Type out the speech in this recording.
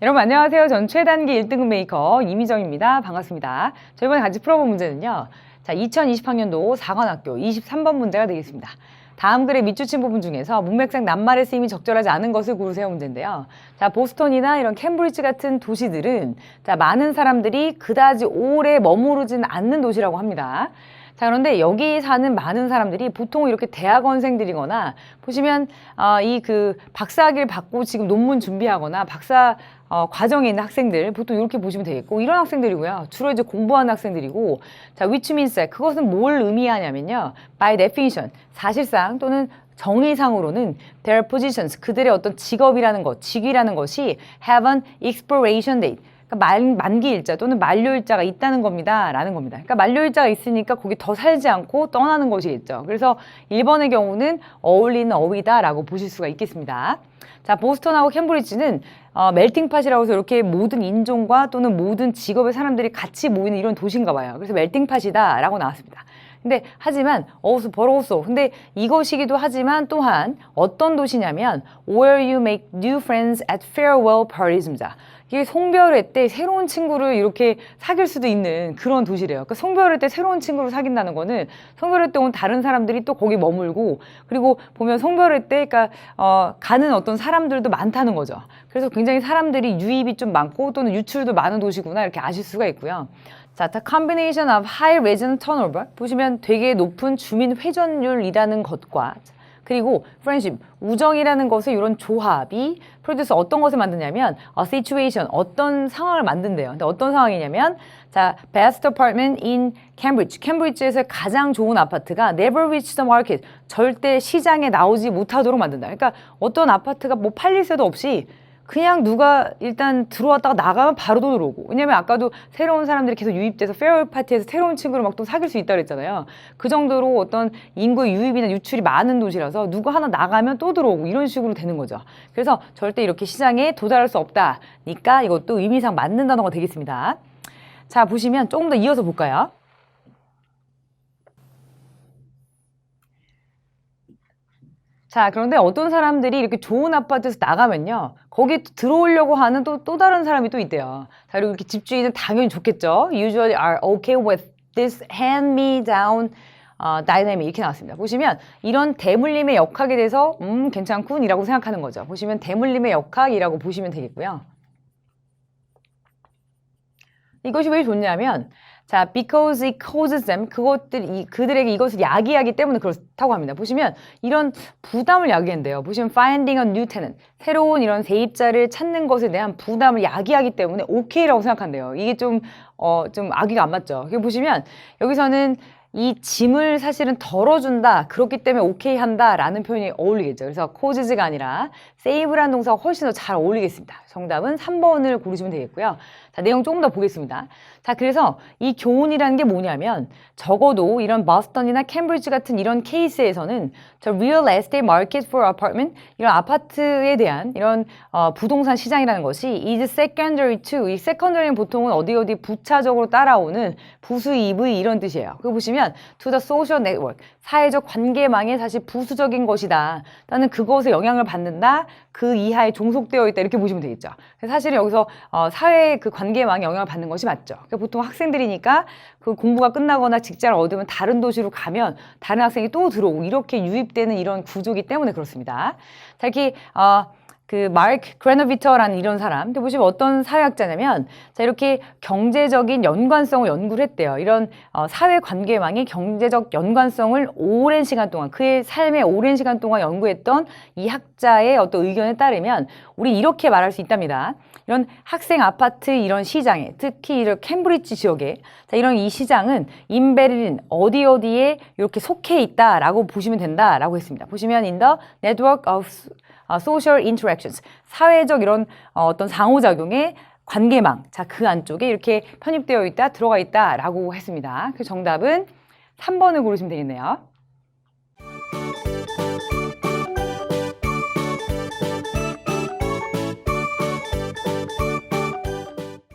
여러분 안녕하세요. 전 최단기 1등급 메이커 이미정입니다. 반갑습니다. 저 이번에 같이 풀어볼 문제는요. 자, 2020학년도 4관학교 23번 문제가 되겠습니다. 다음 글의 밑줄친 부분 중에서 문맥상 낱말의 쓰임이 적절하지 않은 것을 고르세요 문제인데요. 자, 보스턴이나 이런 캠브리지 같은 도시들은 자, 많은 사람들이 그다지 오래 머무르진 않는 도시라고 합니다. 자, 그런데 여기 사는 많은 사람들이 보통 이렇게 대학원생들이거나 보시면 이 박사학위를 받고 지금 논문 준비하거나 박사 과정에 있는 학생들 보통 이렇게 보시면 되겠고 이런 학생들이고요. 주로 이제 공부하는 학생들이고 자, which means that 그것은 뭘 의미하냐면요. by definition 사실상 또는 정의상으로는 their positions 그들의 어떤 직업이라는 것, 직위라는 것이 have an expiration date 그러니까 만기일자 또는 만료일자가 있다는 겁니다. 라는 겁니다. 그러니까 만료일자가 있으니까 거기 더 살지 않고 떠나는 것이겠죠. 그래서 1번의 경우는 어울리는 어휘다 라고 보실 수가 있겠습니다. 자, 보스턴하고 캠브리지는 멜팅팟이라고 해서 이렇게 모든 인종과 또는 모든 직업의 사람들이 같이 모이는 이런 도시인가 봐요. 그래서 멜팅팟이다 라고 나왔습니다. 근데 하지만 버러웠어. 근데 이것이기도 하지만 또한 어떤 도시냐면 where you make new friends at farewell parties입니다. 이게 송별회 때 새로운 친구를 이렇게 사귈 수도 있는 그런 도시래요. 그러니까 송별회 때 새로운 친구를 사귄다는 거는 송별회 때 온 다른 사람들이 또 거기 머물고 그리고 보면 송별회 때 그러니까 가는 어떤 사람들도 많다는 거죠. 그래서 굉장히 사람들이 유입이 좀 많고 또는 유출도 많은 도시구나 이렇게 아실 수가 있고요. 자, the combination of high resident turnover 보시면 되게 높은 주민 회전율이라는 것과 그리고 friendship, 우정이라는 것의 이런 조합이 produce 어떤 것을 만드냐면 a situation, 어떤 상황을 만든대요. 근데 어떤 상황이냐면 자, best apartment in Cambridge. 캠브리지에서 가장 좋은 아파트가 never reach the market. 절대 시장에 나오지 못하도록 만든다. 그러니까 어떤 아파트가 뭐 팔릴 새도 없이 그냥 누가 일단 들어왔다가 나가면 바로 또 들어오고. 왜냐면 아까도 새로운 사람들이 계속 유입돼서 페어웨이 파티에서 새로운 친구를 막 또 사귈 수 있다고 그랬잖아요. 그 정도로 어떤 인구의 유입이나 유출이 많은 도시라서 누구 하나 나가면 또 들어오고 이런 식으로 되는 거죠. 그래서 절대 이렇게 시장에 도달할 수 없다니까 이것도 의미상 맞는 단어가 되겠습니다. 자, 보시면 조금 더 이어서 볼까요? 자, 그런데 어떤 사람들이 이렇게 좋은 아파트에서 나가면요. 거기 들어오려고 하는 또 다른 사람이 또 있대요. 자, 그리고 이렇게 집주인은 당연히 좋겠죠. Usually are okay with this hand-me-down dynamic 이렇게 나왔습니다. 보시면 이런 대물림의 역학에 대해서 괜찮군 이라고 생각하는 거죠. 보시면 대물림의 역학이라고 보시면 되겠고요. 이것이 왜 좋냐면 자, because it causes them 그들에게 이것을 야기하기 때문에 그렇다고 합니다. 보시면 이런 부담을 야기한대요. 보시면 finding a new tenant 새로운 이런 세입자를 찾는 것에 대한 부담을 야기하기 때문에 오케이라고 생각한대요. 이게 좀 아기가 안 맞죠. 여기 보시면 여기서는 이 짐을 사실은 덜어준다. 그렇기 때문에 오케이 한다. 라는 표현이 어울리겠죠. 그래서 causes가 아니라 save라는 동사가 훨씬 더 잘 어울리겠습니다. 정답은 3번을 고르시면 되겠고요. 자, 내용 조금 더 보겠습니다. 자, 그래서 이 교훈이라는 게 뭐냐면 적어도 이런 버스턴이나 캠브리지 같은 이런 케이스에서는 저 real estate market for apartment 이런 아파트에 대한 이런 부동산 시장이라는 것이 is secondary to 이 secondary는 보통은 어디 부차적으로 따라오는 부수 EV 이런 뜻이에요. 그거 보시면 to the social network 사회적 관계망에 사실 부수적인 것이다. 나는 그것에 영향을 받는다. 그 이하에 종속되어 있다. 이렇게 보시면 되겠죠. 사실은 여기서 사회 그 관계망에 영향을 받는 것이 맞죠. 그러니까 보통 학생들이니까 그 공부가 끝나거나 직장을 얻으면 다른 도시로 가면 다른 학생이 또 들어오고 이렇게 유입되는 이런 구조이기 때문에 그렇습니다. 자, 이렇게 그 마크 그레노비터라는 이런 사람, 근데 보시면 어떤 사회학자냐면 자, 이렇게 경제적인 연관성을 연구를 했대요. 이런 사회 관계망의 경제적 연관성을 오랜 시간 동안 그의 삶의 오랜 시간 동안 연구했던 이 학자의 어떤 의견에 따르면 우리 이렇게 말할 수 있답니다. 이런 학생 아파트 이런 시장에 특히 이런 캠브리지 지역에 자, 이런 이 시장은 인베리린 어디에 이렇게 속해 있다라고 보시면 된다라고 했습니다. 보시면 in the network of social interactions 사회적 이런 어떤 상호작용의 관계망 자, 그 안쪽에 이렇게 편입되어 있다 들어가 있다라고 했습니다. 그 정답은 3번을 고르시면 되겠네요.